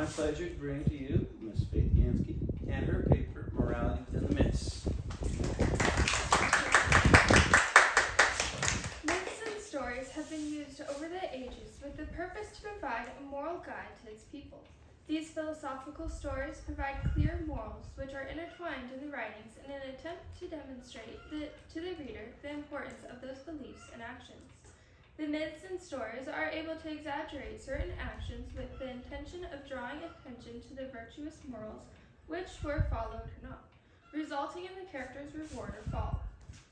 my pleasure to bring to you Miss Faith Ganske and her paper, Morality Within the Myths. Myths and stories have been used over the ages with the purpose to provide a moral guide to its people. These philosophical stories provide clear morals which are intertwined in the writings in an attempt to demonstrate to the reader the importance of those beliefs and actions. The myths and stories are able to exaggerate certain actions with the intention of drawing attention to the virtuous morals which were followed or not, resulting in the character's reward or fall.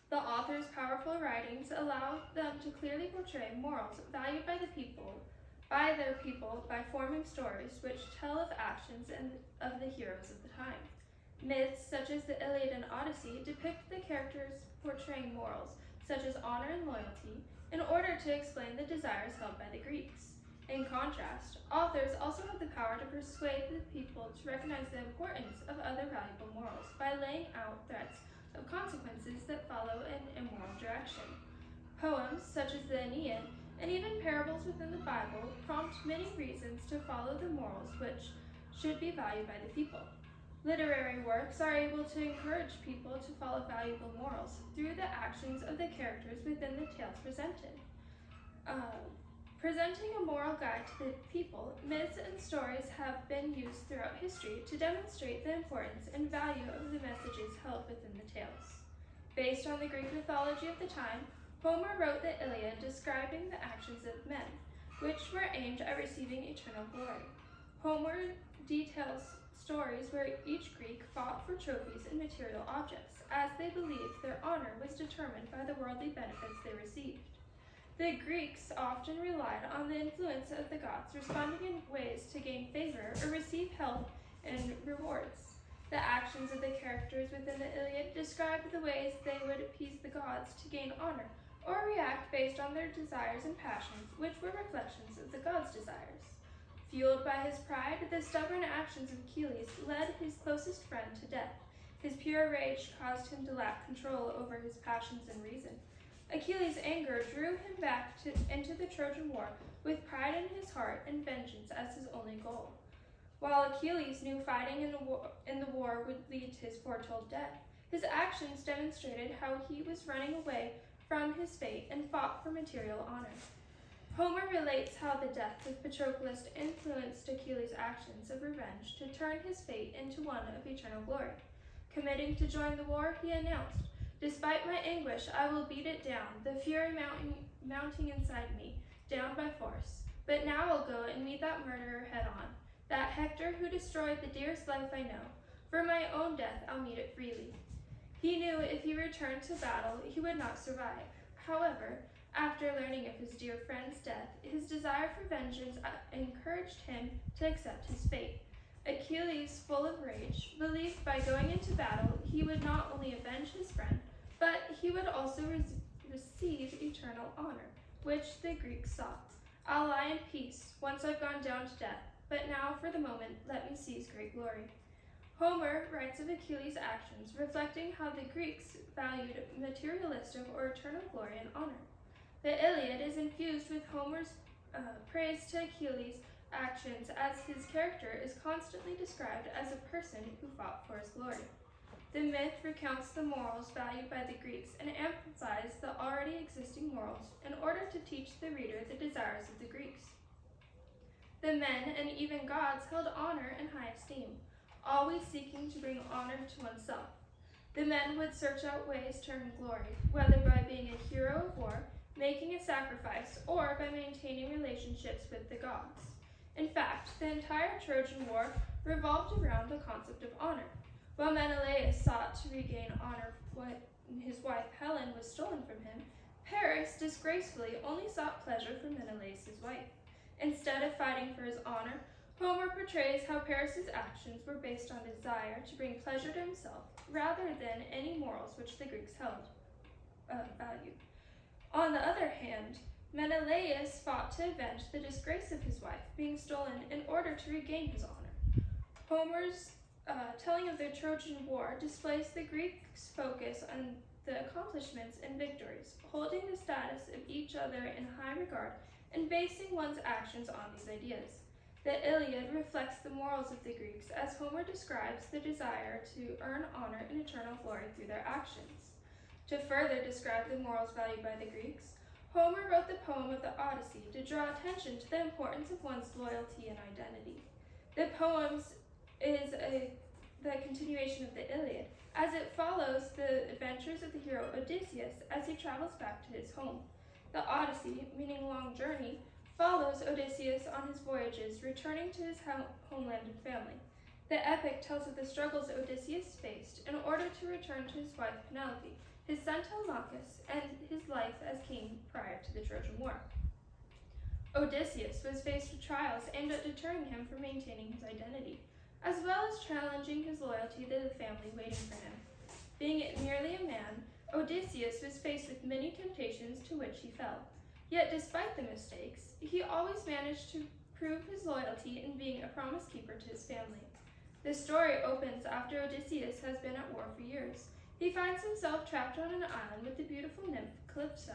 The author's powerful writings allow them to clearly portray morals valued by their people by forming stories which tell of actions and of the heroes of the time. Myths such as the Iliad and Odyssey depict the characters portraying morals such as honor and loyalty in order to explain the desires held by the Greeks. In contrast, authors also have the power to persuade the people to recognize the importance of other valuable morals by laying out threats of consequences that follow an immoral direction. Poems such as the Aeneid and even parables within the Bible prompt many reasons to follow the morals which should be valued by the people. Literary works are able to encourage people to follow valuable morals through the actions of the characters within the tales presented. Presenting a moral guide to the people, myths and stories have been used throughout history to demonstrate the importance and value of the messages held within the tales. Based on the Greek mythology of the time, Homer wrote the Iliad describing the actions of men, which were aimed at receiving eternal glory. Homer details stories where each Greek fought for trophies and material objects, as they believed their honor was determined by the worldly benefits they received. The Greeks often relied on the influence of the gods, responding in ways to gain favor or receive help and rewards. The actions of the characters within the Iliad described the ways they would appease the gods to gain honor, or react based on their desires and passions, which were reflections of the gods' desires. Fueled by his pride, the stubborn actions of Achilles led his closest friend to death. His pure rage caused him to lack control over his passions and reason. Achilles' anger drew him back into the Trojan War with pride in his heart and vengeance as his only goal. While Achilles knew fighting in the war would lead to his foretold death, his actions demonstrated how he was running away from his fate and fought for material honor. Homer relates how the death of Patroclus influenced Achilles' actions of revenge to turn his fate into one of eternal glory. Committing to join the war, he announced, "Despite my anguish, I will beat it down, the fury mounting inside me, down by force. But now I'll go and meet that murderer head on, that Hector who destroyed the dearest life I know. For my own death, I'll meet it freely." He knew if he returned to battle, he would not survive. However, after learning of his dear friend's death, his desire for vengeance encouraged him to accept his fate. Achilles, full of rage, believed by going into battle he would not only avenge his friend, but he would also receive eternal honor, which the Greeks sought. "I'll lie in peace, once I've gone down to death, but now, for the moment, let me seize great glory." Homer writes of Achilles' actions, reflecting how the Greeks valued materialistic or eternal glory and honor. The Iliad is infused with Homer's praise to Achilles' actions, as his character is constantly described as a person who fought for his glory. The myth recounts the morals valued by the Greeks and amplifies the already existing morals in order to teach the reader the desires of the Greeks. The men and even gods held honor in high esteem, always seeking to bring honor to oneself. The men would search out ways to earn glory, whether by being a hero of war, making a sacrifice, or by maintaining relationships with the gods. In fact, the entire Trojan War revolved around the concept of honor. While Menelaus sought to regain honor when his wife Helen was stolen from him, Paris disgracefully only sought pleasure from Menelaus' wife. Instead of fighting for his honor, Homer portrays how Paris' actions were based on desire to bring pleasure to himself, rather than any morals which the Greeks held valued. On the other hand, Menelaus fought to avenge the disgrace of his wife being stolen in order to regain his honor. Homer's telling of the Trojan War displays the Greeks' focus on the accomplishments and victories, holding the status of each other in high regard and basing one's actions on these ideas. The Iliad reflects the morals of the Greeks as Homer describes the desire to earn honor and eternal glory through their actions. To further describe the morals valued by the Greeks, Homer wrote the poem of the Odyssey to draw attention to the importance of one's loyalty and identity. The poem is the continuation of the Iliad, as it follows the adventures of the hero Odysseus as he travels back to his home. The Odyssey, meaning long journey, follows Odysseus on his voyages, returning to his homeland and family. The epic tells of the struggles Odysseus faced in order to return to his wife Penelope, his son Telemachus, and his life as king prior to the Trojan War. Odysseus was faced with trials aimed at deterring him from maintaining his identity, as well as challenging his loyalty to the family waiting for him. Being merely a man, Odysseus was faced with many temptations to which he fell. Yet despite the mistakes, he always managed to prove his loyalty in being a promise keeper to his family. The story opens after Odysseus has been at war for years. He finds himself trapped on an island with the beautiful nymph Calypso.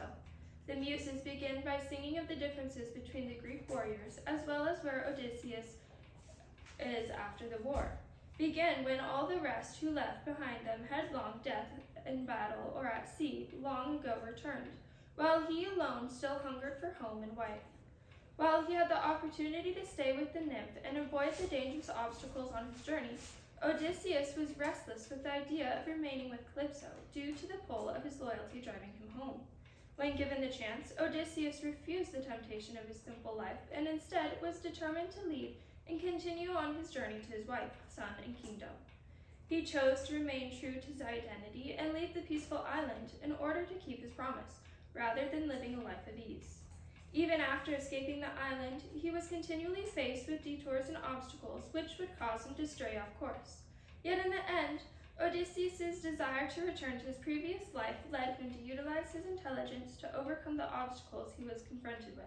The Muses begin by singing of the differences between the Greek warriors, as well as where Odysseus is after the war. Begin when all the rest who left behind them headlong death in battle or at sea long ago returned, while he alone still hungered for home and wife. While he had the opportunity to stay with the nymph and avoid the dangerous obstacles on his journey, Odysseus was restless with the idea of remaining with Calypso due to the pull of his loyalty driving him home. When given the chance, Odysseus refused the temptation of his simple life and instead was determined to leave and continue on his journey to his wife, son, and kingdom. He chose to remain true to his identity and leave the peaceful island in order to keep his promise, rather than living a life of ease. Even after escaping the island, he was continually faced with detours and obstacles which would cause him to stray off course. Yet in the end, Odysseus' desire to return to his previous life led him to utilize his intelligence to overcome the obstacles he was confronted with.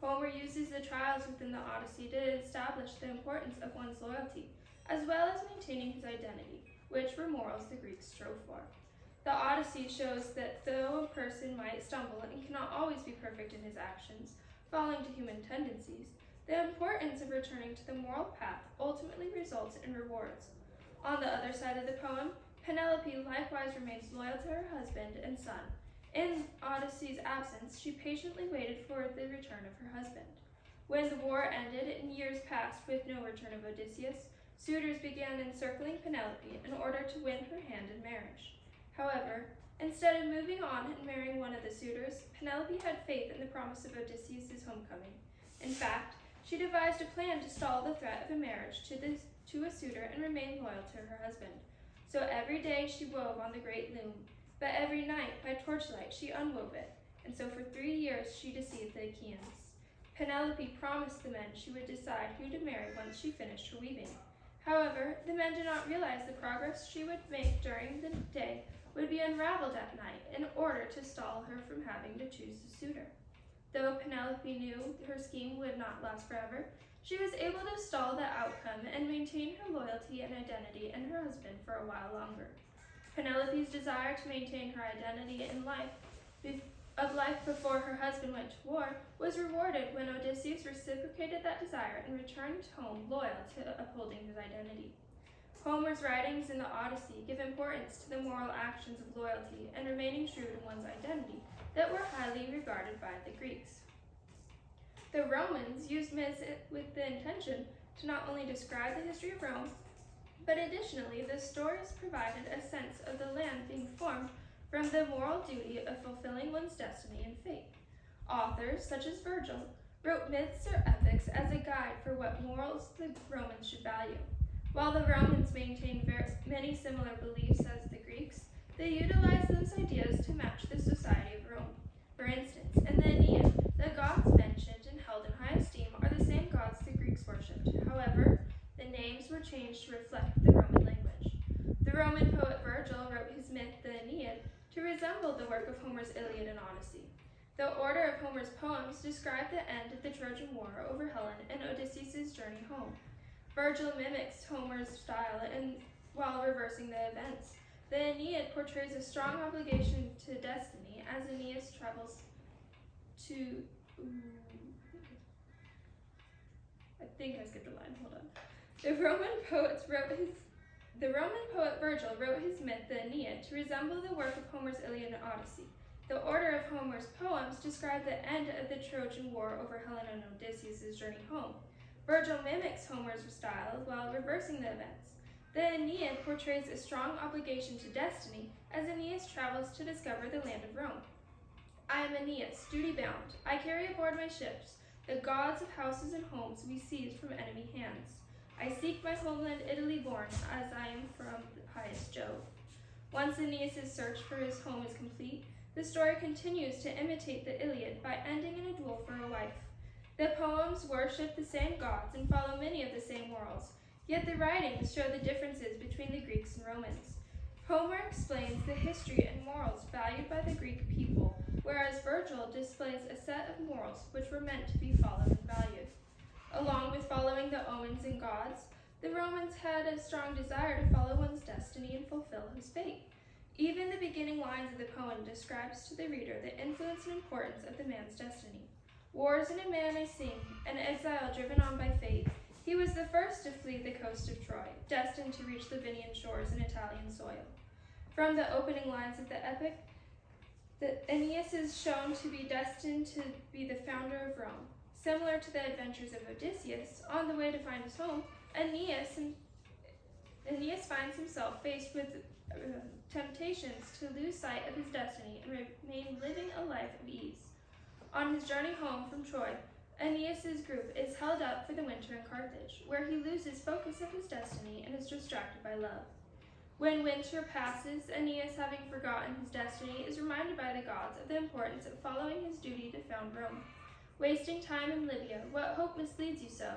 Homer uses the trials within the Odyssey to establish the importance of one's loyalty, as well as maintaining his identity, which were morals the Greeks strove for. The Odyssey shows that though a person might stumble and cannot always be perfect in his actions, falling to human tendencies, the importance of returning to the moral path ultimately results in rewards. On the other side of the poem, Penelope likewise remains loyal to her husband and son. In Odyssey's absence, she patiently waited for the return of her husband. When the war ended and years passed with no return of Odysseus, suitors began encircling Penelope in order to win her hand in marriage. However, instead of moving on and marrying one of the suitors, Penelope had faith in the promise of Odysseus' homecoming. In fact, she devised a plan to stall the threat of a marriage to a suitor and remain loyal to her husband. So every day she wove on the great loom, but every night by torchlight she unwove it, and so for 3 years she deceived the Achaeans. Penelope promised the men she would decide who to marry once she finished her weaving. However, the men did not realize the progress she would make during the day would be unraveled at night in order to stall her from having to choose a suitor. Though Penelope knew her scheme would not last forever, she was able to stall the outcome and maintain her loyalty and identity in her husband for a while longer. Penelope's desire to maintain her identity in life before her husband went to war was rewarded when Odysseus reciprocated that desire and returned home loyal to upholding his identity. Homer's writings in the Odyssey give importance to the moral actions of loyalty and remaining true to one's identity that were highly regarded by the Greeks. The Romans used myths with the intention to not only describe the history of Rome, but additionally the stories provided a sense of the land being formed from the moral duty of fulfilling one's destiny and fate. Authors, such as Virgil, wrote myths or epics as a guide for what morals the Romans should value. While the Romans maintained many similar beliefs as the Greeks, they utilized those ideas to match the society of Rome. For instance, in the Aeneid, the gods mentioned and held in high esteem are the same gods the Greeks worshipped. However, the names were changed to reflect the Roman language. The Roman poet Virgil wrote his myth, the Aeneid, to resemble the work of Homer's Iliad and Odyssey. The order of Homer's poems describe the end of the Trojan War over Helen and Odysseus' journey home. Virgil mimics Homer's style while reversing the events. The Aeneid portrays a strong obligation to destiny as Aeneas travels to... I think I skipped a line, hold on. The Roman poet Virgil wrote his myth, the Aeneid, to resemble the work of Homer's Iliad and Odyssey. The order of Homer's poems describe the end of the Trojan War over Helena and Odysseus' journey home. Virgil mimics Homer's style while reversing the events. The Aeneid portrays a strong obligation to destiny as Aeneas travels to discover the land of Rome. I am Aeneas, duty-bound. I carry aboard my ships the gods of houses and homes we seized from enemy hands. I seek my homeland Italy born, as I am from the highest Jove. Once Aeneas' search for his home is complete, the story continues to imitate the Iliad by ending in a duel for a wife. The poems worship the same gods and follow many of the same morals, yet the writings show the differences between the Greeks and Romans. Homer explains the history and morals valued by the Greek people, whereas Virgil displays a set of morals which were meant to be followed and valued. Along with following the omens and gods, the Romans had a strong desire to follow one's destiny and fulfill his fate. Even the beginning lines of the poem describes to the reader the influence and importance of the man's destiny. Wars in a man I sing, an exile driven on by fate. He was the first to flee the coast of Troy, destined to reach Lavinian shores and Italian soil. From the opening lines of the epic, Aeneas is shown to be destined to be the founder of Rome. Similar to the adventures of Odysseus, on the way to find his home, Aeneas finds himself faced with temptations to lose sight of his destiny and remain living a life of ease. On his journey home from Troy, Aeneas' group is held up for the winter in Carthage, where he loses focus of his destiny and is distracted by love. When winter passes, Aeneas, having forgotten his destiny, is reminded by the gods of the importance of following his duty to found Rome. Wasting time in Libya, what hope misleads you so?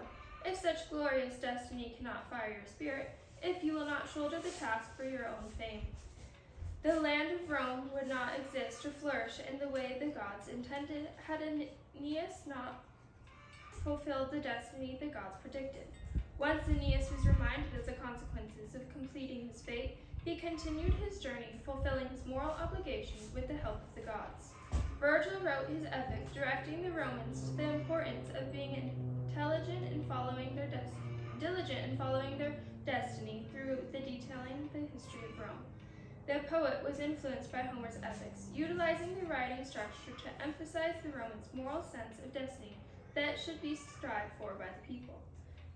If such glorious destiny cannot fire your spirit, if you will not shoulder the task for your own fame. The land of Rome would not exist or flourish in the way the gods intended had Aeneas not fulfilled the destiny the gods predicted. Once Aeneas was reminded of the consequences of completing his fate, he continued his journey, fulfilling his moral obligations with the help of the gods. Virgil wrote his epic, directing the Romans to the importance of being diligent in following their destiny through the detailing the history of Rome. The poet was influenced by Homer's epics, utilizing the writing structure to emphasize the Romans' moral sense of destiny that should be strived for by the people.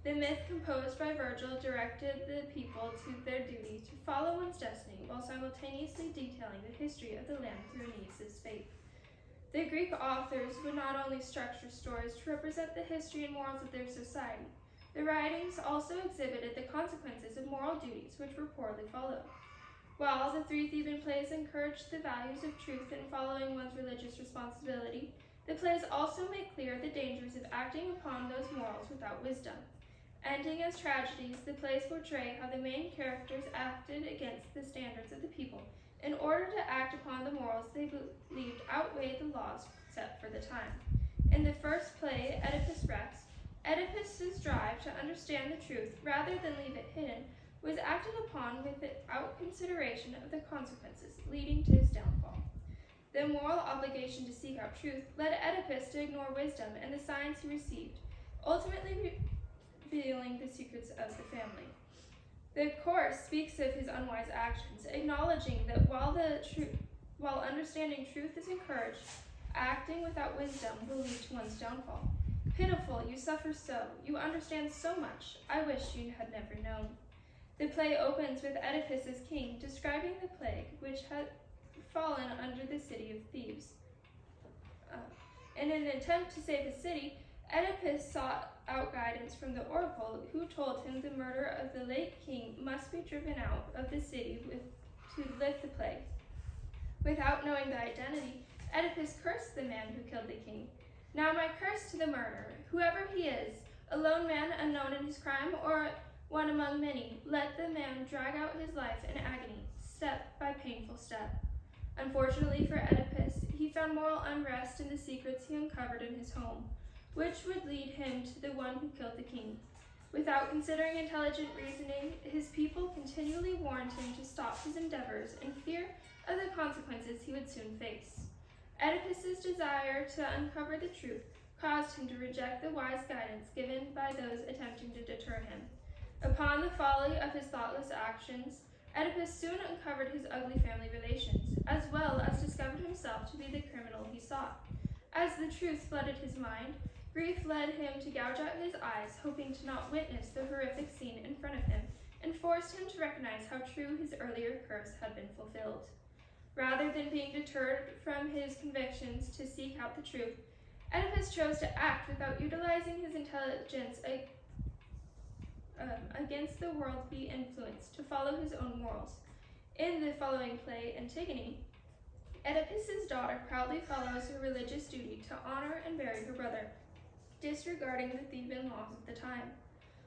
The myth composed by Virgil directed the people to their duty to follow one's destiny while simultaneously detailing the history of the land through Aeneas' fate. The Greek authors would not only structure stories to represent the history and morals of their society, the writings also exhibited the consequences of moral duties which were poorly followed. While the three Theban plays encouraged the values of truth and following one's religious responsibility, the plays also make clear the dangers of acting upon those morals without wisdom. Ending as tragedies, the plays portray how the main characters acted against the standards of the people in order to act upon the morals they believed outweighed the laws set for the time. In the first play, Oedipus Rex, Oedipus's drive to understand the truth rather than leave it hidden was acted upon without consideration of the consequences, leading to his downfall. The moral obligation to seek out truth led Oedipus to ignore wisdom and the signs he received, ultimately revealing the secrets of the family. The chorus speaks of his unwise actions, acknowledging that while understanding truth is encouraged, acting without wisdom will lead to one's downfall. Pitiful, you suffer so. You understand so much. I wish you had never known. The play opens with Oedipus as king, describing the plague which had fallen under the city of Thebes. In an attempt to save his city, Oedipus sought out guidance from the oracle, who told him the murder of the late king must be driven out of the city to lift the plague. Without knowing the identity, Oedipus cursed the man who killed the king. Now my curse to the murderer, whoever he is, a lone man unknown in his crime, or one among many, let the man drag out his life in agony, step by painful step. Unfortunately for Oedipus, he found moral unrest in the secrets he uncovered in his home, which would lead him to the one who killed the king. Without considering intelligent reasoning, his people continually warned him to stop his endeavors in fear of the consequences he would soon face. Oedipus's desire to uncover the truth caused him to reject the wise guidance given by those attempting to deter him. Upon the folly of his thoughtless actions, Oedipus soon uncovered his ugly family relations, as well as discovered himself to be the criminal he sought. As the truth flooded his mind, grief led him to gouge out his eyes, hoping to not witness the horrific scene in front of him, and forced him to recognize how true his earlier curse had been fulfilled. Rather than being deterred from his convictions to seek out the truth, Oedipus chose to act without utilizing his intelligence against the worldly influence to follow his own morals. In the following play, Antigone, Oedipus's daughter proudly follows her religious duty to honor and bury her brother, disregarding the Theban laws of the time.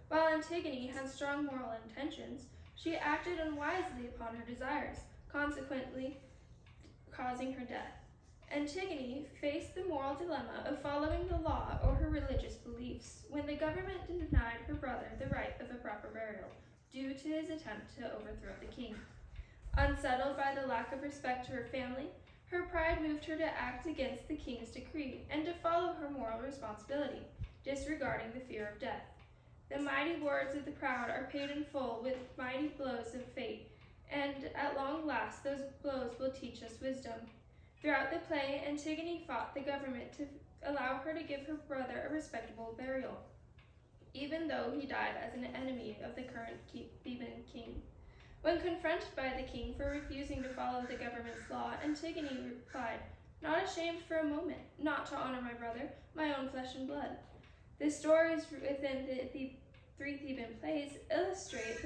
While Antigone had strong moral intentions, she acted unwisely upon her desires, consequently causing her death. Antigone faced the moral dilemma of following the law or her religious beliefs when the government denied her brother the right of a proper burial due to his attempt to overthrow the king. Unsettled by the lack of respect to her family, her pride moved her to act against the king's decree and to follow her moral responsibility, disregarding the fear of death. The mighty words of the proud are paid in full with mighty blows of fate, and at long last those blows will teach us wisdom. Throughout the play, Antigone fought the government to allow her to give her brother a respectable burial, even though he died as an enemy of the current Theban king. When confronted by the king for refusing to follow the government's law, Antigone replied, "Not ashamed for a moment, not to honor my brother, my own flesh and blood." The stories within the three Theban plays illustrate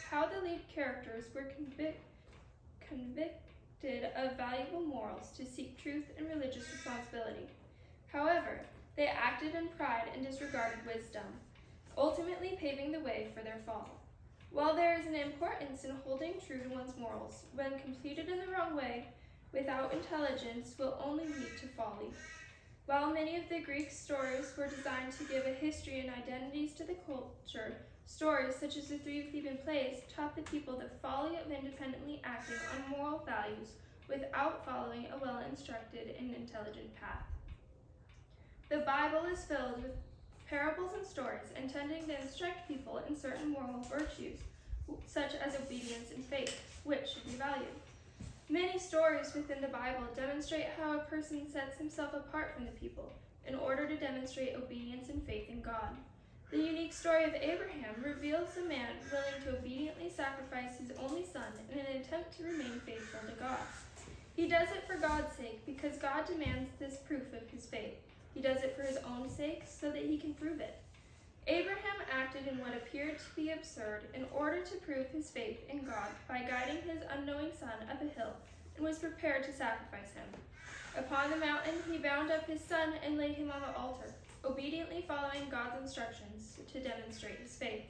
how the lead characters were convicted of valuable morals to seek truth and religious responsibility. However, they acted in pride and disregarded wisdom, ultimately paving the way for their fall. While there is an importance in holding true to one's morals, when completed in the wrong way, without intelligence, will only lead to folly. While many of the Greek stories were designed to give a history and identities to the culture, stories such as the three Theban plays taught the people the folly of independently acting on moral values without following a well-instructed and intelligent path. The Bible is filled with parables and stories intending to instruct people in certain moral virtues, such as obedience and faith, which should be valued. Many stories within the Bible demonstrate how a person sets himself apart from the people in order to demonstrate obedience and faith in God. The unique story of Abraham reveals a man willing to obediently sacrifice his only son in an attempt to remain faithful to God. He does it for God's sake because God demands this proof of his faith. He does it for his own sake so that he can prove it. Abraham acted in what appeared to be absurd in order to prove his faith in God by guiding his unknowing son up a hill and was prepared to sacrifice him. Upon the mountain, he bound up his son and laid him on the altar, obediently following God's instructions to demonstrate his faith.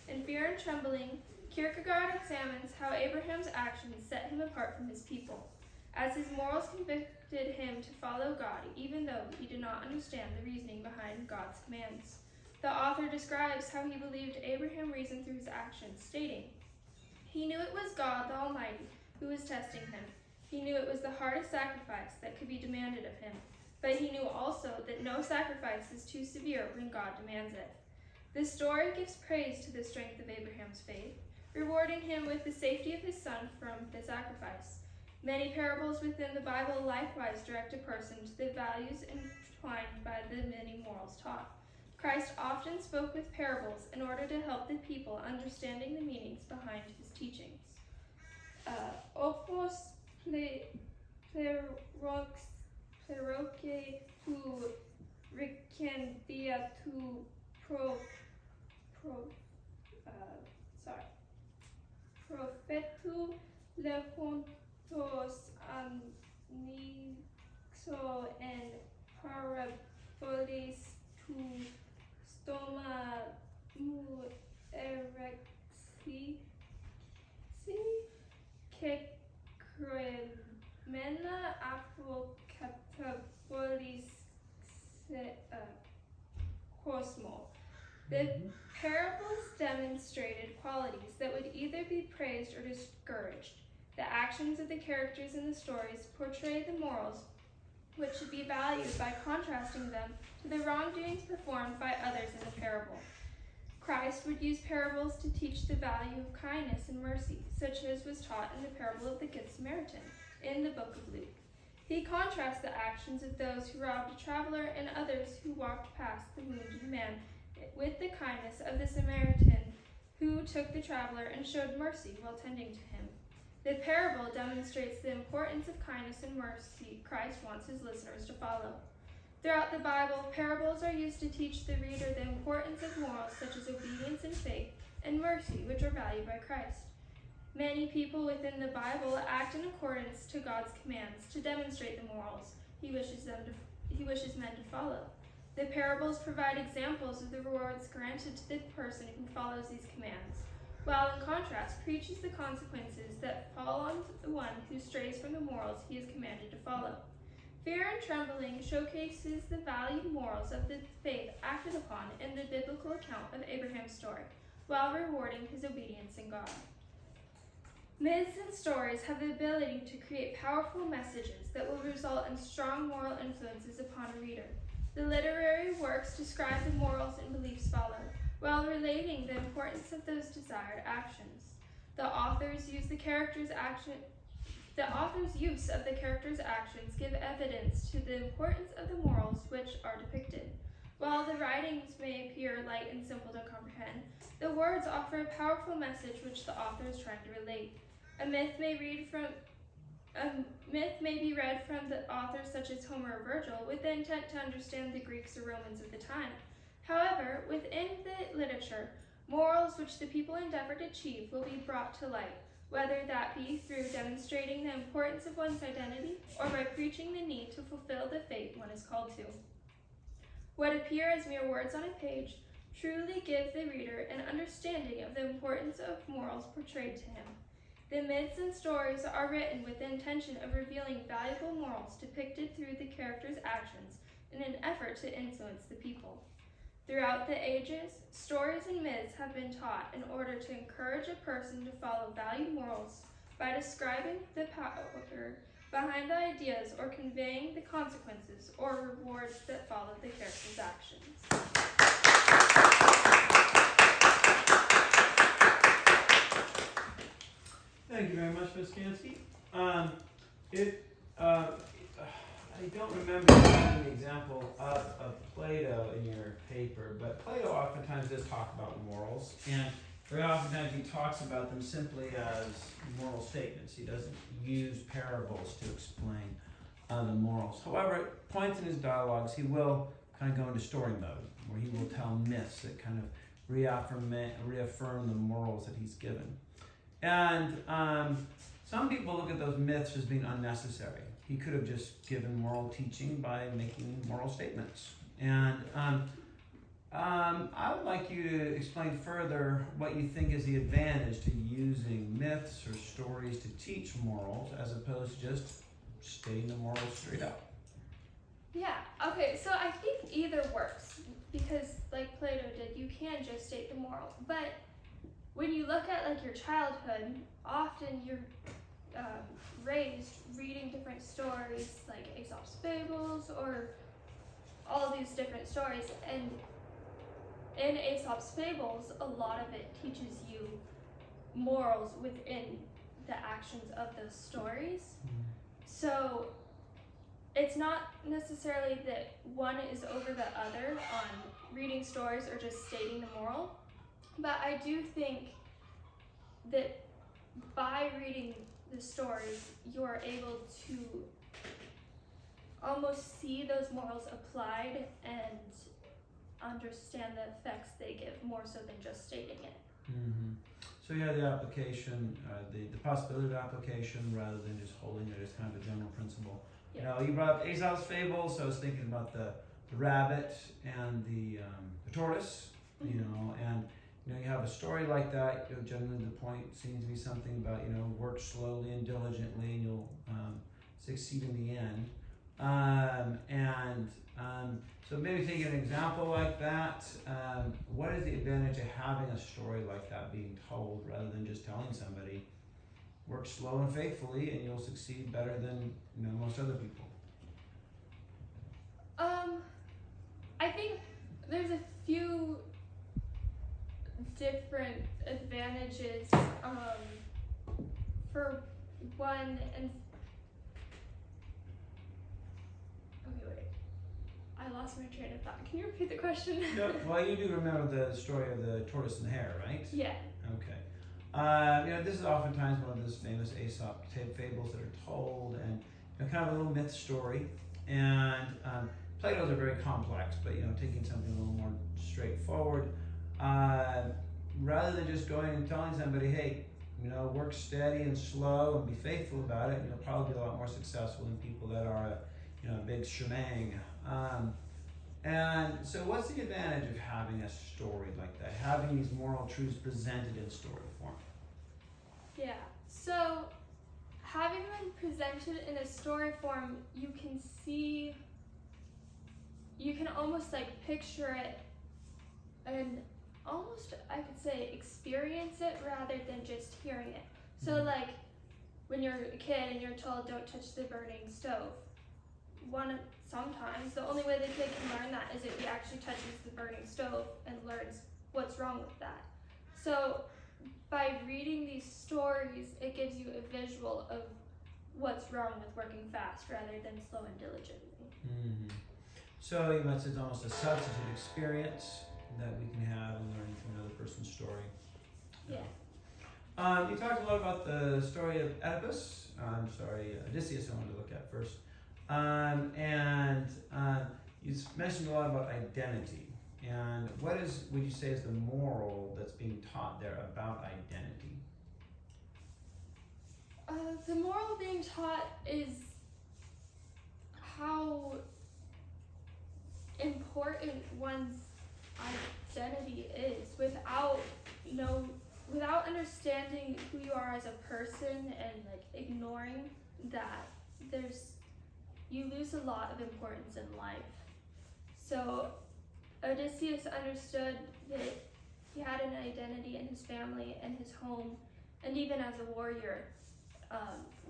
In fear and trembling, Kierkegaard examines how Abraham's actions set him apart from his people, as his morals convicted him to follow God even though he did not understand the reasoning behind God's commands. The author describes how he believed Abraham reasoned through his actions, stating, "He knew it was God the Almighty who was testing him. He knew it was the hardest sacrifice that could be demanded of him, but he knew also that no sacrifice is too severe when God demands it." This story gives praise to the strength of Abraham's faith, rewarding him with the safety of his son from the sacrifice. Many parables within the Bible likewise direct a person to the values entwined by the many morals taught. Christ often spoke with parables in order to help the people understanding the meanings behind his teachings. Opos pleroke tu recendia tu profetu lefontos anixo en parabolis tu stoma mu erexi que cremena apocatabolis cosmo. The parables demonstrated qualities that would either be praised or discouraged. The actions of the characters in the stories portray the morals which should be valued by contrasting them the wrongdoings performed by others in the parable. Christ would use parables to teach the value of kindness and mercy, such as was taught in the parable of the Good Samaritan in the book of Luke. He contrasts the actions of those who robbed a traveler and others who walked past the wounded man with the kindness of the Samaritan who took the traveler and showed mercy while tending to him. The parable demonstrates the importance of kindness and mercy Christ wants his listeners to follow. Throughout the Bible, parables are used to teach the reader the importance of morals such as obedience and faith and mercy, which are valued by Christ. Many people within the Bible act in accordance to God's commands to demonstrate the morals he wishes men to follow. The parables provide examples of the rewards granted to the person who follows these commands, while in contrast preaches the consequences that fall on the one who strays from the morals he is commanded to follow. Fear and trembling showcases the valued morals of the faith acted upon in the biblical account of Abraham's story, while rewarding his obedience in God. Myths and stories have the ability to create powerful messages that will result in strong moral influences upon a reader. The literary works describe the morals and beliefs followed, while relating the importance of those desired actions. The author's use of the character's actions give evidence to the importance of the morals which are depicted. While the writings may appear light and simple to comprehend, the words offer a powerful message which the author is trying to relate. A myth may be read from the authors such as Homer or Virgil with the intent to understand the Greeks or Romans of the time. However, within the literature, morals which the people endeavor to achieve will be brought to light, whether that be through demonstrating the importance of one's identity or by preaching the need to fulfill the fate one is called to. What appear as mere words on a page truly give the reader an understanding of the importance of morals portrayed to him. The myths and stories are written with the intention of revealing valuable morals depicted through the characters' actions in an effort to influence the people. Throughout the ages, stories and myths have been taught in order to encourage a person to follow valued morals by describing the power behind the ideas or conveying the consequences or rewards that follow the character's actions. Thank you very much, Ms. Ganske. I don't remember having the example of Plato in your paper, but Plato oftentimes does talk about morals, and very oftentimes he talks about them simply as moral statements. He doesn't use parables to explain the morals. However, at points in his dialogues, he will kind of go into story mode, where he will tell myths that kind of reaffirm the morals that he's given. And some people look at those myths as being unnecessary. He could have just given moral teaching by making moral statements. And I would like you to explain further what you think is the advantage to using myths or stories to teach morals as opposed to just stating the morals straight up. Yeah, okay, so I think either works because like Plato did, you can just state the moral. But when you look at like your childhood, often you're raised reading different stories like Aesop's fables or all these different stories, and in Aesop's fables a lot of it teaches you morals within the actions of those stories. So it's not necessarily that one is over the other on reading stories or just stating the moral, but I do think that by reading the stories, you're able to almost see those morals applied and understand the effects they give more so than just stating it. Mm-hmm. So you have the application, the possibility of application rather than just holding it as kind of a general principle. Yeah. You know, you brought up Aesop's fables, so I was thinking about the rabbit and the tortoise, you know, and you know, you have a story like that, you know, generally the point seems to be something about, you know, work slowly and diligently and you'll succeed in the end. So maybe taking an example like that, what is the advantage of having a story like that being told rather than just telling somebody, work slow and faithfully and you'll succeed better than, you know, most other people? I think there's a few different advantages. For one, and okay, wait, I lost my train of thought. Can you repeat the question? No, well, you do remember the story of the tortoise and the hare, right? Yeah. Okay. This is oftentimes one of those famous Aesop fables that are told, and kind of a little myth story. And Plato's are very complex, but taking something a little more straightforward, rather than just going and telling somebody, hey, work steady and slow and be faithful about it, you'll probably be a lot more successful than people that are a big shemang. And so what's the advantage of having a story like that, having these moral truths presented in story form? Yeah, so having them presented in a story form, you can almost picture it and almost, I could say, experience it rather than just hearing it. So when you're a kid and you're told don't touch the burning stove, sometimes the only way the kid can learn that is if he actually touches the burning stove and learns what's wrong with that. So by reading these stories, it gives you a visual of what's wrong with working fast rather than slow and diligently. Mm-hmm. So you might say it's almost a substitute experience that we can have in learning from another person's story. Yeah. You talked a lot about the story of Odysseus I wanted to look at first. You mentioned a lot about identity. And what would you say is the moral that's being taught there about identity? The moral being taught is how important one's identity is. Without understanding who you are as a person and ignoring that, you lose a lot of importance in life. So Odysseus understood that he had an identity in his family and his home, and even as a warrior,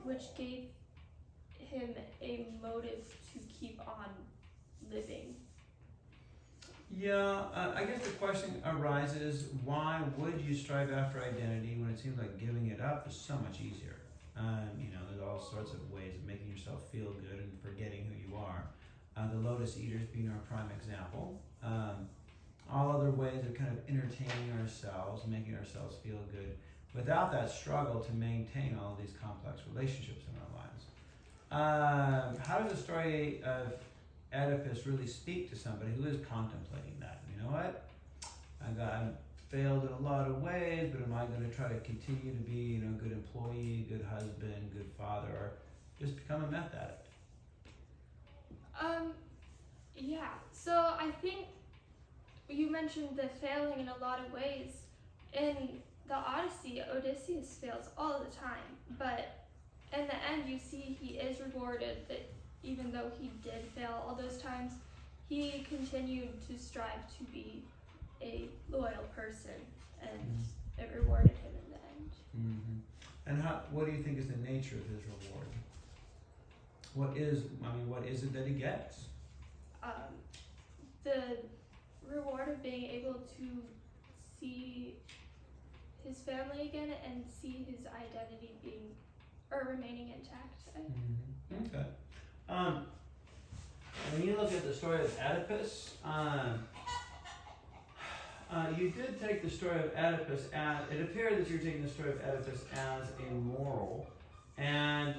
which gave him a motive to keep on living. Yeah, I guess the question arises, why would you strive after identity when it seems like giving it up is so much easier? There's all sorts of ways of making yourself feel good and forgetting who you are. The lotus eaters being our prime example. All other ways of kind of entertaining ourselves, making ourselves feel good, without that struggle to maintain all of these complex relationships in our lives. How does the story of Oedipus really speak to somebody who is contemplating that? You know what? I failed in a lot of ways, but am I going to try to continue to be, a good employee, good husband, good father, or just become a meth addict? Yeah. So I think you mentioned the failing in a lot of ways. In the Odyssey, Odysseus fails all the time, but in the end, you see he is rewarded that even though he did fail all those times, he continued to strive to be a loyal person, and it rewarded him in the end. Mm-hmm. And what do you think is the nature of his reward? What is it that he gets? The reward of being able to see his family again and see his identity remaining intact. Mm-hmm. Okay. When you look at the story of Oedipus, you did take the story of Oedipus it appeared that you were taking the story of Oedipus as a moral, and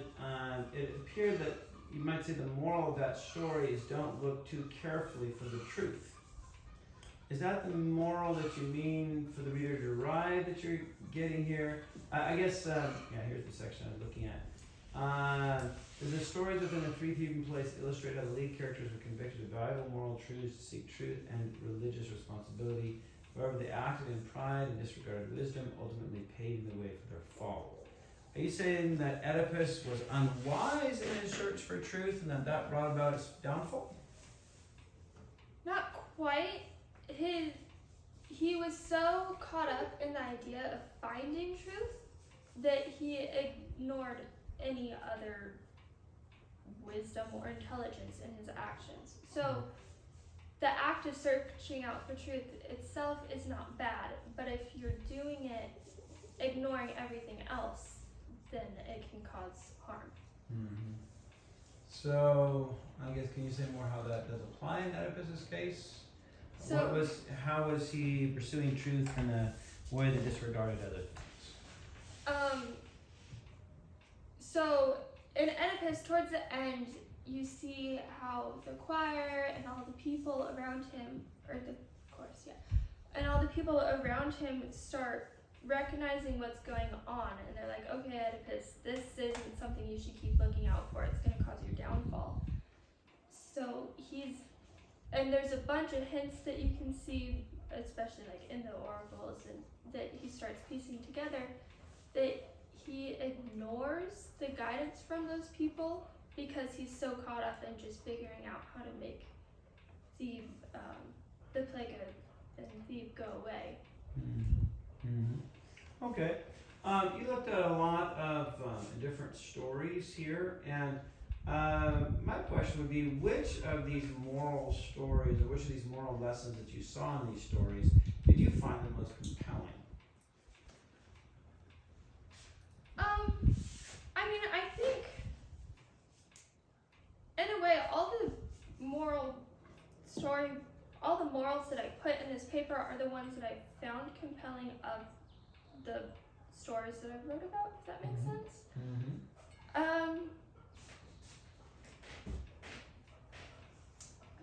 it appeared that you might say the moral of that story is don't look too carefully for the truth. Is that the moral that you mean for the reader to arrive that you're getting here? I guess, here's the section I was looking at. The stories within the three-theme place illustrate how the lead characters were convicted of valuable moral truths to seek truth and religious responsibility. However, they acted in pride and disregarded wisdom, ultimately paving the way for their fall. Are you saying that Oedipus was unwise in his search for truth and that brought about his downfall? Not quite. He was so caught up in the idea of finding truth that he ignored any other wisdom or intelligence in his actions. So the act of searching out for truth itself is not bad, but if you're doing it ignoring everything else, then it can cause harm. Mm-hmm. So, I guess, can you say more how that does apply in Oedipus's case? So, how was he pursuing truth in a way that disregarded other things? So in Oedipus, towards the end, you see how the choir and all the people around him, or the chorus, yeah, and all the people around him start recognizing what's going on, and they're like, okay, Oedipus, this isn't something you should keep looking out for. It's going to cause your downfall. So and there's a bunch of hints that you can see, especially like in the oracles, and that he starts piecing together, that he ignores the guidance from those people because he's so caught up in just figuring out how to make the plague and thief go away. Mm-hmm. Mm-hmm. Okay. You looked at a lot of different stories here, and my question would be, which of these moral stories, or which of these moral lessons that you saw in these stories, did you find the most compelling? I mean, I think, in a way, all the morals that I put in this paper are the ones that I found compelling of the stories that I wrote about, if that makes sense. Mm-hmm. I'm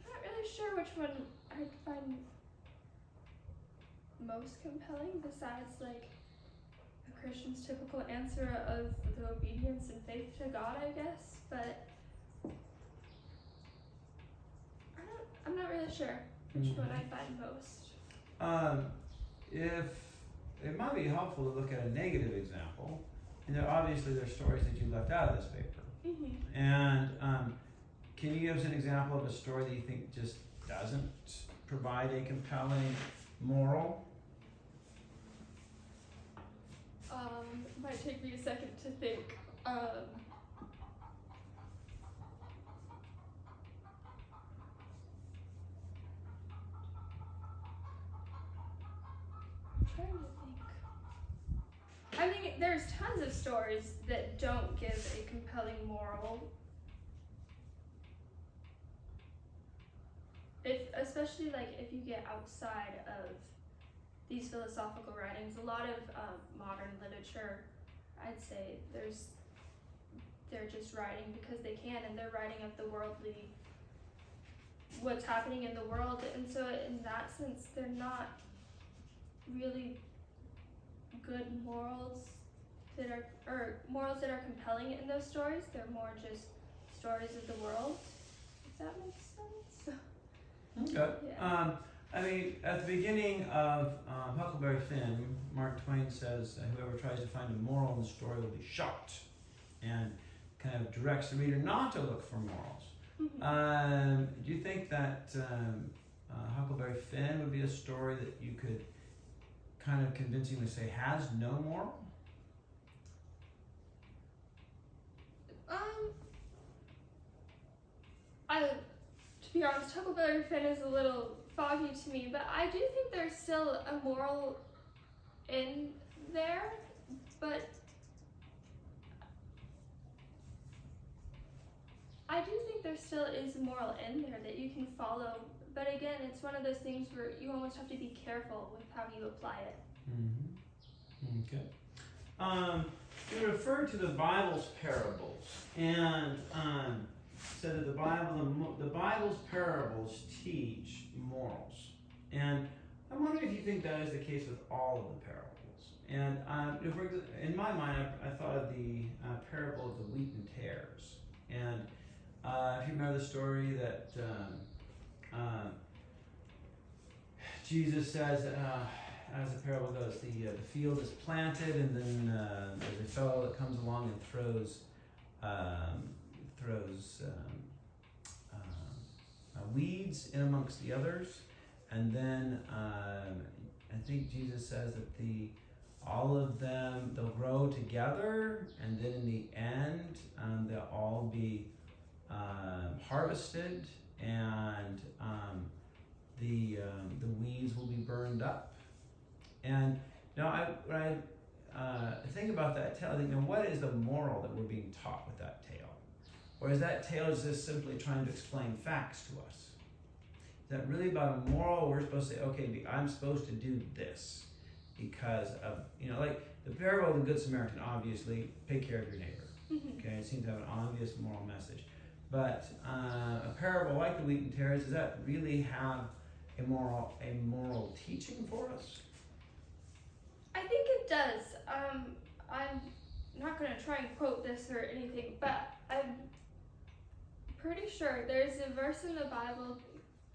not really sure which one I'd find most compelling, besides like a Christian's typical answer of the obedience and faith to God, I guess, but I'm not really sure which one I find most. If it might be helpful to look at a negative example, and obviously there's stories that you left out of this paper. Mm-hmm. And can you give us an example of a story that you think just doesn't provide a compelling moral? Might take me a second to think. I'm trying to think. I mean, there's tons of stories that don't give a compelling moral. Especially like if you get outside of these philosophical writings, a lot of modern literature, I'd say they're just writing because they can, and they're writing of the worldly, what's happening in the world, and so in that sense, they're not really good morals that are compelling in those stories. They're more just stories of the world, if that makes sense. Okay. Yeah. I mean, at the beginning of Huckleberry Finn, Mark Twain says, whoever tries to find a moral in the story will be shocked, and kind of directs the reader not to look for morals. Mm-hmm. Do you think that Huckleberry Finn would be a story that you could kind of convincingly say has no moral? To be honest, Huckleberry Finn is a little foggy to me, but I do think there's still a moral in there, but I do think there still is a moral in there that you can follow, but again, it's one of those things where you almost have to be careful with how you apply it. Mm-hmm. Okay. You referred to the Bible's parables, and said that the Bible's parables teach morals. And I wonder if you think that is the case with all of the parables. And in my mind, I thought of the parable of the wheat and tares. And if you remember the story that Jesus says, as the parable goes, the field is planted, and then there's a fellow that comes along and throws weeds in amongst the others, and then I think Jesus says that all of them, they'll grow together, and then in the end they'll all be harvested, and the weeds will be burned up. And now, when I think about that tale, I think, now what is the moral that we're being taught with that tale? Or is that tale just simply trying to explain facts to us? Is that really about a moral? We're supposed to say, okay, I'm supposed to do this because of, like the parable of the Good Samaritan, obviously, take care of your neighbor. Okay, it seems to have an obvious moral message. But a parable like the wheat and tares, does that really have a moral teaching for us? I think it does. I'm not going to try and quote this or anything, but I'm pretty sure there's a verse in the Bible,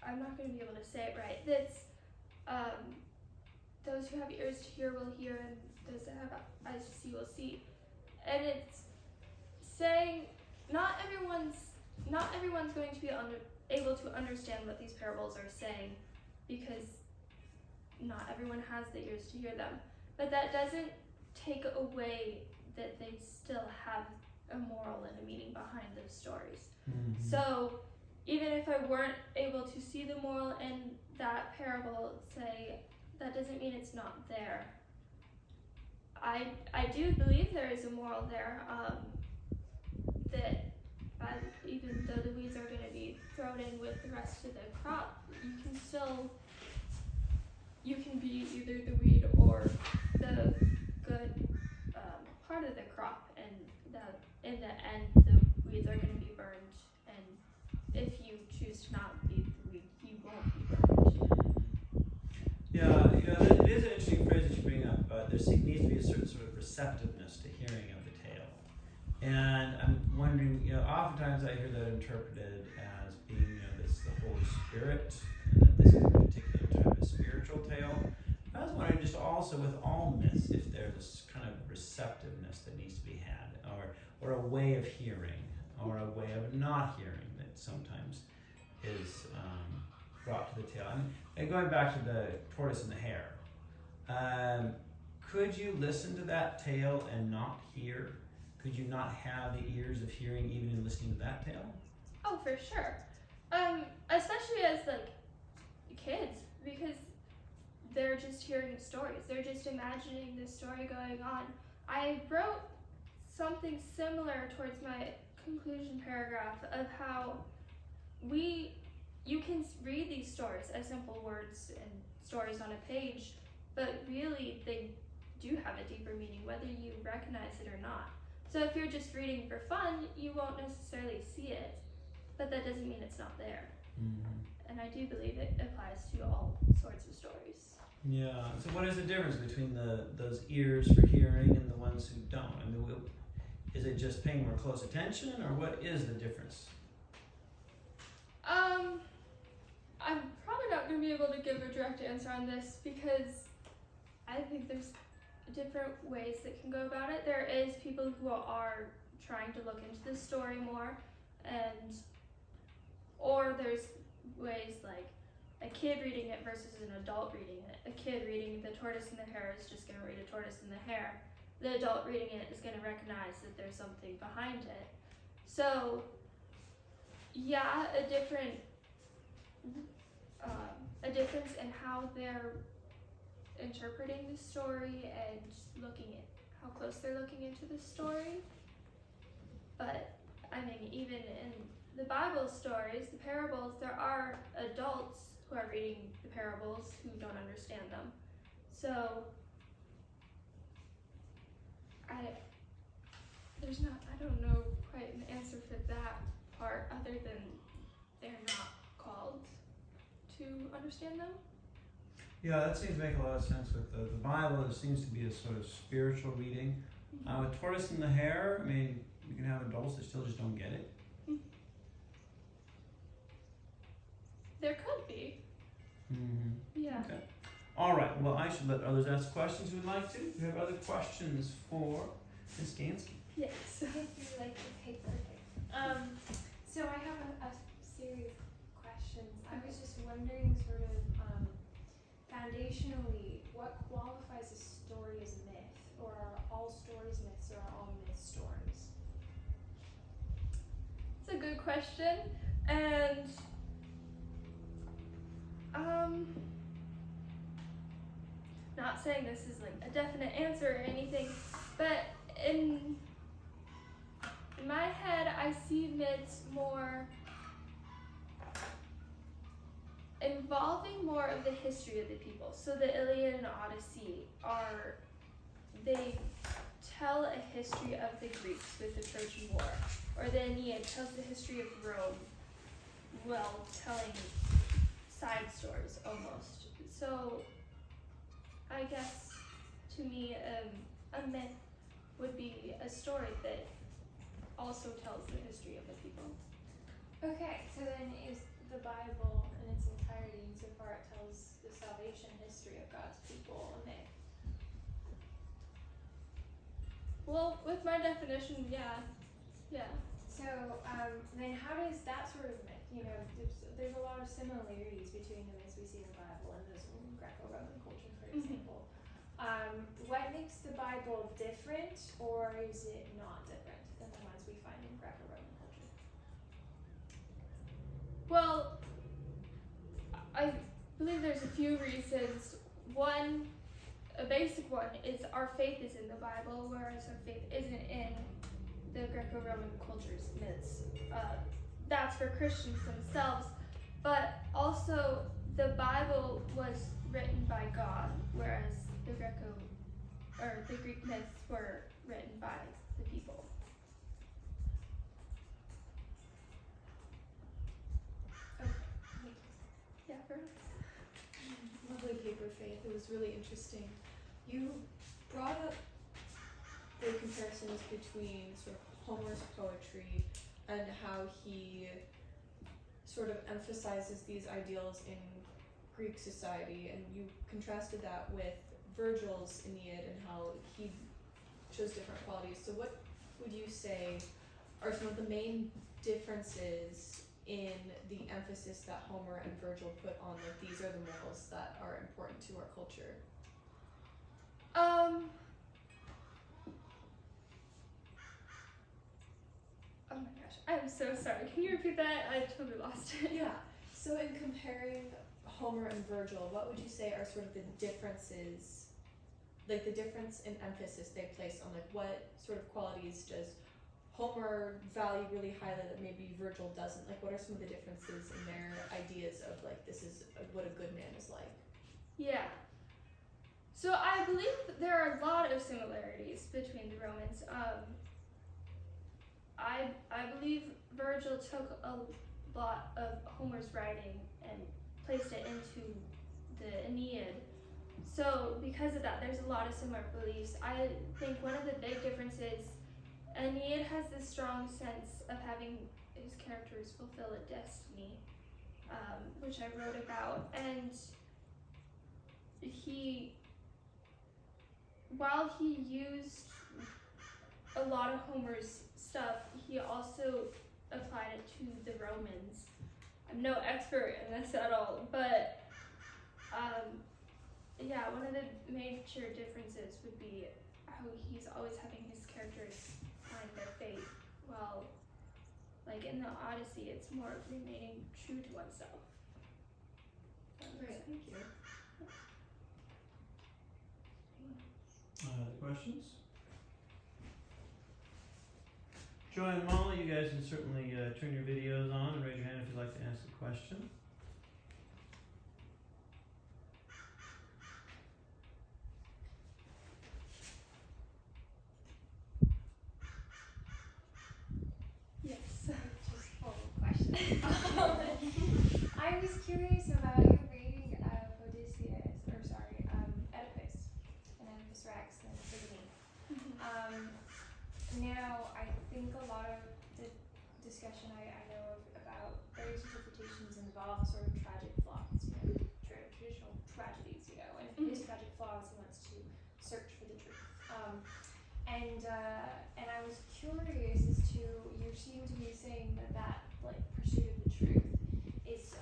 I'm not going to be able to say it right, that's those who have ears to hear will hear, and those that have eyes to see will see. And it's saying not everyone's going to be able to understand what these parables are saying, because not everyone has the ears to hear them. But that doesn't take away that they still have a moral and a meaning behind those stories. So even if I weren't able to see the moral in that parable, say, that doesn't mean it's not there. I do believe there is a moral there, that even though the weeds are going to be thrown in with the rest of the crop, you can be either the weed or the good part of the crop, and that in the end the weeds are going to be burned, and if you choose to not be the weed, you won't be burned. Yeah, it is an interesting phrase that you bring up. There needs to be a certain sort of receptiveness to hearing of the tale. And I'm wondering, oftentimes I hear that interpreted as being, this is the Holy Spirit, and that this is a particular type of spiritual tale. I was wondering just also with all myths, if there's this kind of receptiveness that needs to be had, or a way of hearing, or a way of not hearing that sometimes is brought to the tale. And going back to the tortoise and the hare, could you listen to that tale and not hear? Could you not have the ears of hearing even in listening to that tale? Oh, for sure. Especially as kids, because they're just hearing stories. They're just imagining this story going on. I wrote something similar towards my conclusion paragraph of how you can read these stories as simple words and stories on a page, but really they do have a deeper meaning, whether you recognize it or not. So if you're just reading for fun, you won't necessarily see it, but that doesn't mean it's not there. And I do believe it applies to all sorts of stories. Yeah, so what is the difference between those ears for hearing and the ones who don't? Is it just paying more close attention, or what is the difference? I'm probably not going to be able to give a direct answer on this, because I think there's different ways that can go about it. There is people who are trying to look into the story more, or there's ways like a kid reading it versus an adult reading it. A kid reading The Tortoise and the Hare is just going to read A Tortoise and the Hare. The adult reading it is going to recognize that there's something behind it. So, yeah, a difference in how they're interpreting the story and looking at how close they're looking into the story. But I mean, even in the Bible stories, the parables, there are adults who are reading the parables who don't understand them. So I don't know quite an answer for that part, other than they're not called to understand them. Yeah, that seems to make a lot of sense with the Bible. It seems to be a sort of spiritual reading. With Tortoise and the Hare, I mean, you can have adults that still just don't get it. There could be. Yeah. Okay. All right. Well, I should let others ask questions who would like to. Do you have other questions for Ms. Ganske? Yes. If you like the paper. So I have a series of questions. I was just wondering, sort of foundationally, what qualifies a story as a myth, or are all stories myths, or are all myths stories? It's a good question, and Not saying this is like a definite answer or anything, but in my head, I see myths more involving more of the history of the people. So the Iliad and Odyssey they tell a history of the Greeks with the Trojan War, or the Aeneid tells the history of Rome while telling side stories almost. So I guess to me, a myth would be a story that also tells the history of the people. Okay, so then is the Bible in its entirety, insofar it tells the salvation history of God's people, a myth? Well, with my definition, yeah. So then how does that sort of myth, there's a lot of similarities between the myths we see in the Bible and those in Greco-Roman culture, for example. What makes the Bible different, or is it not different than the ones we find in Greco-Roman culture? Well, I believe there's a few reasons. One, a basic one, is our faith is in the Bible, whereas our faith isn't in the Greco-Roman culture's myths. That's for Christians themselves, but also the Bible was written by God, whereas the Greek myths were written by the people. Okay. Yeah, Lovely paper, Faith. It was really interesting. You brought up the comparisons between sort of Homer's poetry and how he sort of emphasizes these ideals in Greek society, and you contrasted that with Virgil's Aeneid and how he shows different qualities. So what would you say are some of the main differences in the emphasis that Homer and Virgil put on, like, these are the morals that are important to our culture? Oh my gosh, I'm so sorry. Can you repeat that? I totally lost it. Yeah. So in comparing Homer and Virgil, what would you say are sort of the differences, like the difference in emphasis they place on, like, what sort of qualities does Homer value really highly that maybe Virgil doesn't? Like, what are some of the differences in their ideas of, like, this is what a good man is like? Yeah. So I believe there are a lot of similarities between the Romans. I believe Virgil took a lot of Homer's writing and placed it into the Aeneid. So because of that, there's a lot of similar beliefs. I think one of the big differences, Aeneid has this strong sense of having his characters fulfill a destiny, which I wrote about, and while he used a lot of Homer's stuff, he also applied it to the Romans. I'm no expert in this at all, but yeah, one of the major differences would be how he's always having his characters find their fate, while, like, in the Odyssey, it's more of remaining true to oneself. Great, thank you. Questions? Joy and Molly, you guys can certainly turn your videos on and raise your hand if you'd like to ask a question. Yes. Just full of questions. I was curious about your reading of Oedipus and Oedipus Rex and Antigone. Now, I think a lot of the discussion I know of about various interpretations involve sort of tragic flaws, traditional tragedies, and his tragic flaws, he wants to search for the truth. And I was curious as to, you seem to be saying that like pursuit of the truth is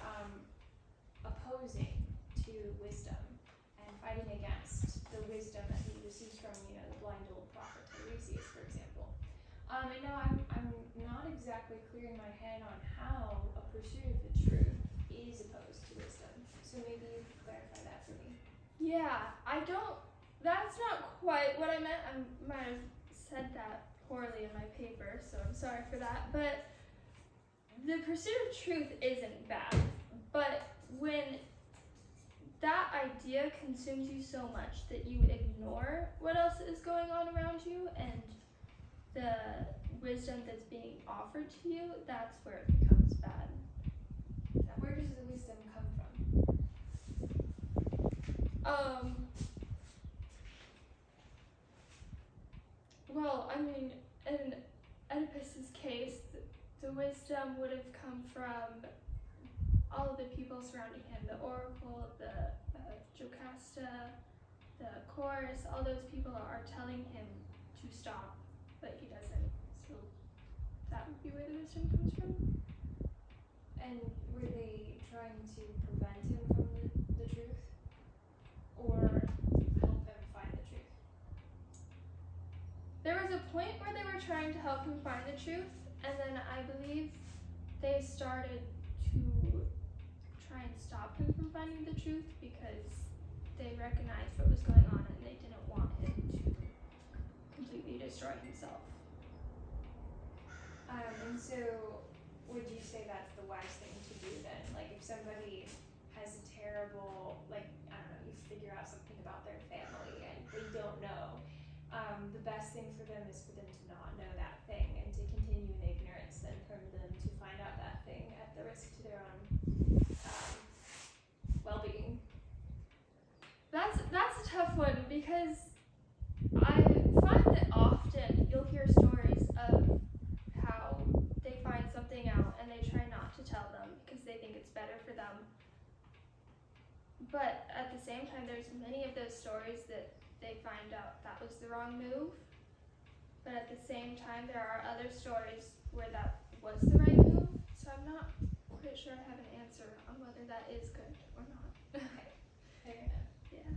opposing to wisdom and fighting against the wisdom that he receives from, the blind old prophet Tiresias, for example. And now I'm not exactly clear in my head on how a pursuit of the truth is opposed to wisdom. So So maybe you could clarify that for me. Yeah, that's not quite what I meant. I might have said that poorly in my paper, so I'm sorry for that. But the pursuit of truth isn't bad. But when that idea consumes you so much that you ignore what else is going on around you and the wisdom that's being offered to you, that's where it becomes bad. Where does the wisdom come from? Well, I mean, in Oedipus's case, the wisdom would have come from all of the people surrounding him, the oracle, the Jocasta, the chorus, all those people are telling him to stop, but he doesn't. So that would be where the wisdom comes from. And were they trying to prevent him from the truth? Or help him find the truth? There was a point where they were trying to help him find the truth, and then I believe they started to try and stop him from finding the truth because they recognized what was going on and they didn't want him to completely destroy himself. And so would you say that's the wise thing to do then? Like if somebody has a terrible, like, I don't know, you figure out something about their family and they don't know, the best thing for them is for them to not know that thing and to continue in ignorance than for them to find out that thing at the risk to their own well-being. That's a tough one because I find that often you'll hear stories of how they find something out and they try not to tell them because they think it's better for them. But at the same time, there's many of those stories that they find out that was the wrong move. But at the same time, there are other stories where that was the right move. So I'm not quite sure I have an answer on whether that is good or not. Okay, fair enough. Yeah.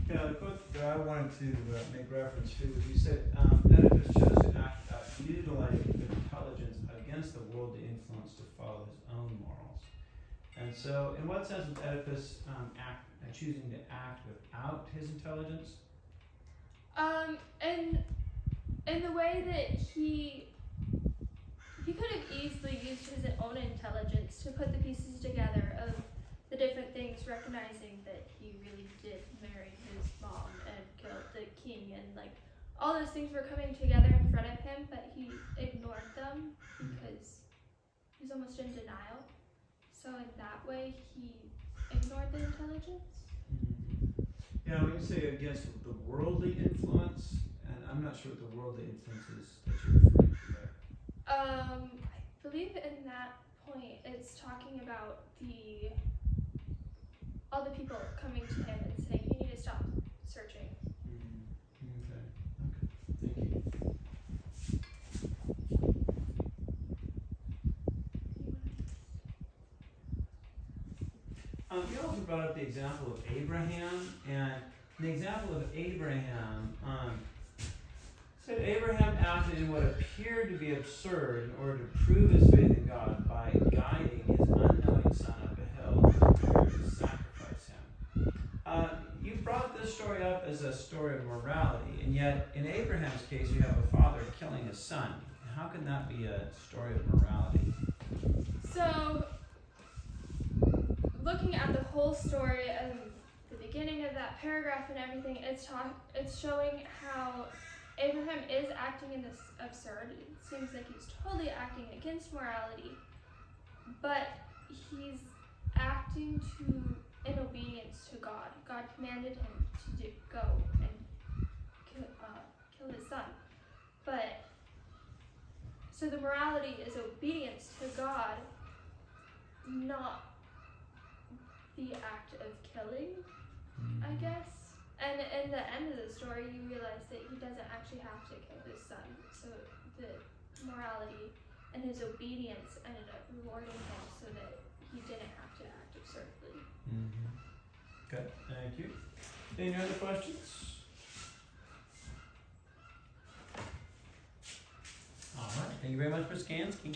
Yeah, the quote that I wanted to make reference to was you said Oedipus chose to act out utilizing his intelligence against the worldly influence to follow his own morals. And so, in what sense was Oedipus choosing to act without his intelligence? In the way that he could have easily used his own intelligence to put the pieces together of the different things, recognizing that he really did marry his mom and killed the king, and like all those things were coming together in front of him, but he ignored them because he was almost in denial. So in that way, he ignored the intelligence. Yeah, when you say against the worldly influence, and I'm not sure what the worldly influence is that you're referring to there. I believe in that point it's talking about all the people coming to him and saying, you need to stop searching. Okay, thank you. You also brought up the example of Abraham, and the example of Abraham said Abraham acted in what appeared to be absurd in order to prove his faith in God by guiding his unknowing son up a hill and prepared to sacrifice him. You brought this story up as a story of morality, and yet in Abraham's case you have a father killing his son. How can that be a story of morality? So, looking at the whole story and the beginning of that paragraph and everything, it's showing how Abraham is acting in this absurd. It seems like he's totally acting against morality, but he's acting in obedience to God. God commanded him to go and kill his son. But so the morality is obedience to God, not the act of killing, I guess. And in the end of the story, you realize that he doesn't actually have to kill his son. So the morality and his obedience ended up rewarding him so that he didn't have to act absurdly. Okay, thank you. Any other questions? All right, thank you very much, Ms. Ganske.